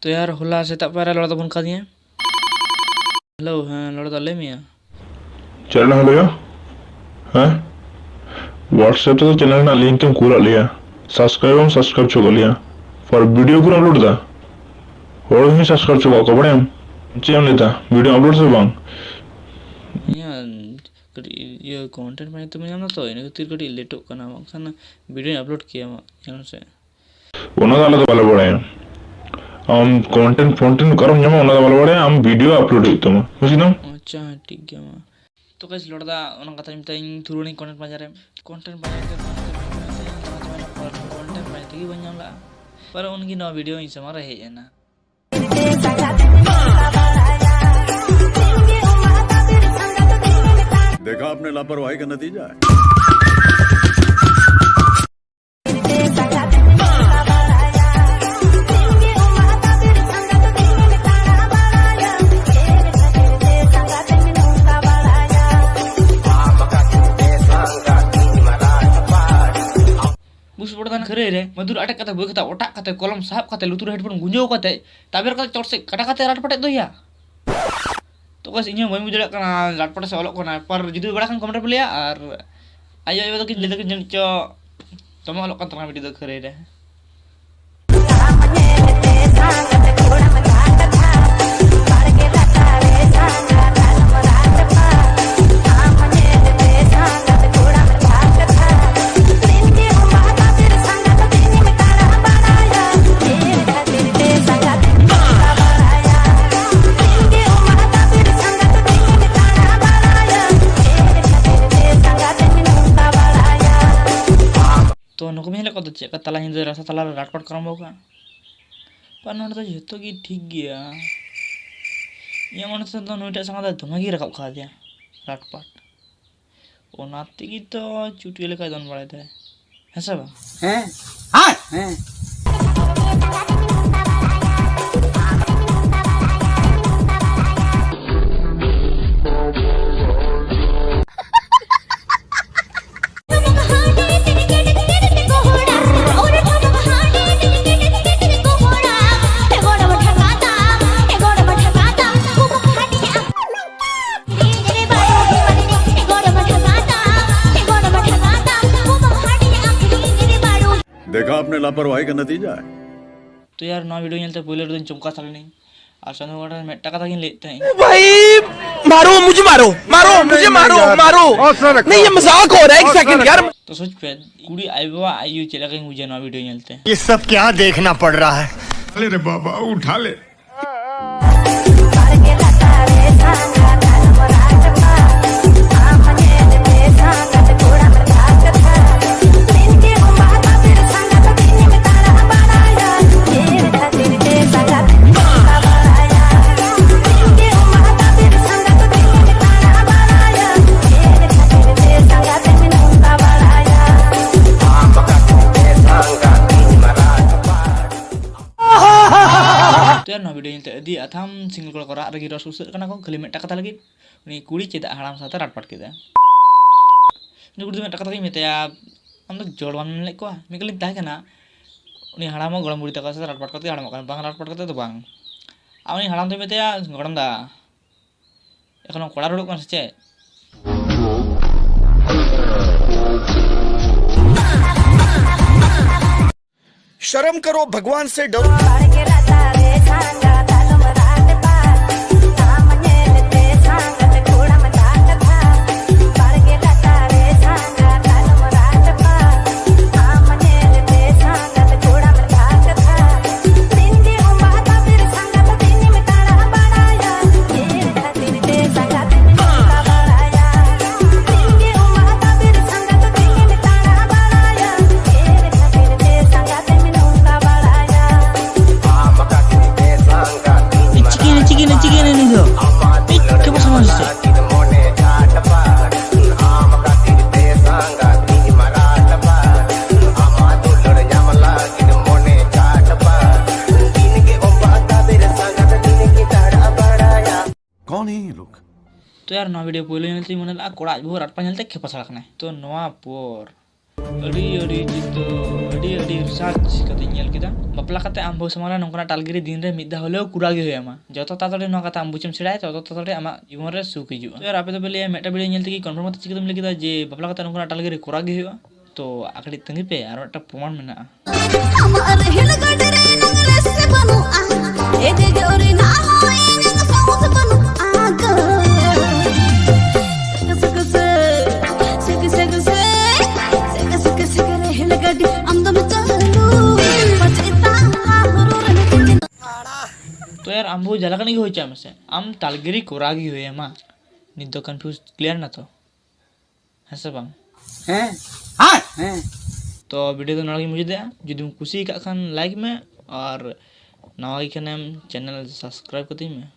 तो यार होला सेताग पायरा लड़ा तबन का दिया। हेलो हाँ लड़ा ले मिया चैनल हेलो या हाँ व्हाट्सएप तो चैनल ना लिंक हम कूल लिया सब्सक्राइब चुका लिया फॉर वीडियो को अपलोड दा और ही सब्सक्राइब चुका को बड़े हम चैनल लेता वीडियो अपलोड से बांग ये कंटेंट में तो मैं ना तो इन्हें तीर कटी लेटो करना मक्खन वीडियो अपलोड किया चैनल से उन्होंने अलग वाला बड़े हैं हम कंटेंट करो जमा उन्होंने वाला बड़े हम वीडियो अपलोड करते हैं कुछ ना अच्छा ठीक है माँ तो कैसे लड़ता उन्होंने कहा था इन थ्रू कंटेंट बाजार की बन जाऊँगा पर उनकी नौ वीडियो ही समार है ना देखा आपने लापरवाही का नतीजा है। बुस पड़ता खरे रे मधुर अटक कते बोई कते ओटाक कते कलम साहब कते लुतुर हेडफोन गुंजो कते ताबेर कते चोट से कटा कते राट पटे दो या तो बस इन्हें वही मुझे राट पटे से अलग करना पर जुदी बड़ा खान कमेंट पे लिया और आयो आयो तो कि ले तो कि चो तमा अलग kan tengah video खरे रे तो नुको में को चेक तला हिंदे रास्ता तला राटपट करम होगा पर नोट तो जतो की ठीक गया ये मन से तो नोटा संगा धमगी रखा खा दिया राटपट ओनाते की तो चुटिया लेका दन बड़े थे है सब हैं हां हैं देखा आपने लापरवाही का नतीजा है। तो यार नौ वीडियो चलते पहले दिन चमका साल नहीं और सनु वाटर में टका तक लेते हैं भाई मारो मुझे मारो नहीं ये मजाक हो रहा है एक सेकंड यार तो सोच पे कुड़ी आईवा आयु चला कहीं मुझे नौ वीडियो चलते हैं ये सब क्या देखना पड़ रहा है अरे रे बाबा उठा ले तो यार नौ वीडियो चलते दी अथाम सिंगल कोड़ा कोड़ा रगी रस उसे करना को खाली में टका लगी उन्हीं कुड़ी चेदा हराम साथ राटपट के दे उन्हीं कुड़ी में टका तक में तया हम तो जोड़वान में ले को मिकलिन ताहे करना उन्हीं हराम और गरम बुड़ी तक से राटपट करते हराम करना बांग राटपट करते तो बांग अब उन्हीं हराम तो में तया गरम दा एखनो कोड़ा रोड कौन से शर्म करो भगवान से डरो कौन है ये लोग? तो यार नौ वीडियो पहले चलते मन कोड़ा बहु राटपा चलते खेपा सड़क तो नवा पोर ᱟᱹᱰᱤ ᱡᱤᱛᱚ ᱟᱹᱰᱤ ᱨᱤᱥᱟᱨᱪ ᱠᱟᱛᱮ ᱧᱮᱞ ᱠᱮᱫᱟ ᱵᱟᱯᱞᱟ ᱠᱟᱛᱮ ᱟᱢ ᱵᱟᱹᱦᱩ ᱥᱟᱢᱟᱝ ᱨᱮ ᱱᱚᱝᱠᱟᱱᱟᱜ ᱴᱟᱞᱜᱤᱨᱤ ᱫᱤᱱ ᱨᱮ ᱢᱤᱫ ᱫᱷᱟᱣ ᱦᱚᱞᱮও ᱠᱚᱨᱟᱣ ᱜᱮ ᱦᱩᱭᱩᱜᱼᱟ ᱡᱚᱛᱚ ᱛᱟᱲᱟᱛᱟᱲᱤ ᱱᱚᱣᱟ ᱠᱟᱛᱷᱟ ᱟᱢ ᱵᱩᱡᱷᱮᱢ ᱥᱮᱬᱟᱭᱟ ᱛᱚᱛᱚ ᱛᱟᱲᱟᱛᱟᱲᱤ ᱟᱢᱟᱜ ᱡᱤᱵᱚᱱ ᱨᱮ ᱥᱩᱠ ᱦᱤᱡᱩᱜᱼᱟ ᱟᱨ ᱟᱯᱮ ᱫᱚᱯᱮ ᱞᱟᱹᱭᱟ ᱢᱤᱫᱴᱟᱝ ᱵᱷᱤᱰᱤᱭᱳ ᱧᱮᱞ ᱛᱮᱜᱮ ᱠᱚᱱᱯᱷᱟᱨᱢ ᱠᱟᱛᱮ ᱪᱤᱠᱟᱹᱛᱮᱢ ᱞᱟᱹᱭ ᱠᱮᱫᱟ ᱡᱮ ᱵᱟᱯᱞᱟ ᱠᱟᱛᱮ ᱱᱚᱝᱠᱟᱱᱟᱜ ᱴᱟᱞᱜᱤᱨᱤ ᱠᱚᱨᱟᱣ ᱜᱮ ᱦᱩᱭᱩᱜᱼᱟ ᱛᱚ ᱠᱟᱹᱴᱤᱡ ᱛᱟᱺᱜᱤ ᱯᱮ ᱟᱨ ᱢᱤᱫᱴᱟᱝ ᱯᱨᱚᱢᱟण ᱢᱮᱱᱟᱜᱼᱟ तो यार आम बहुत जला करने की हो चाहे से आम तालगिरी कोरागी हुए है माँ नित तो कंफ्यूज क्लियर ना तो ऐसा बांग तो वीडियो तो नॉर्मली मुझे दे जो तुम खुशी का खान लाइक में और नवा की चैनल सब्सक्राइब करती में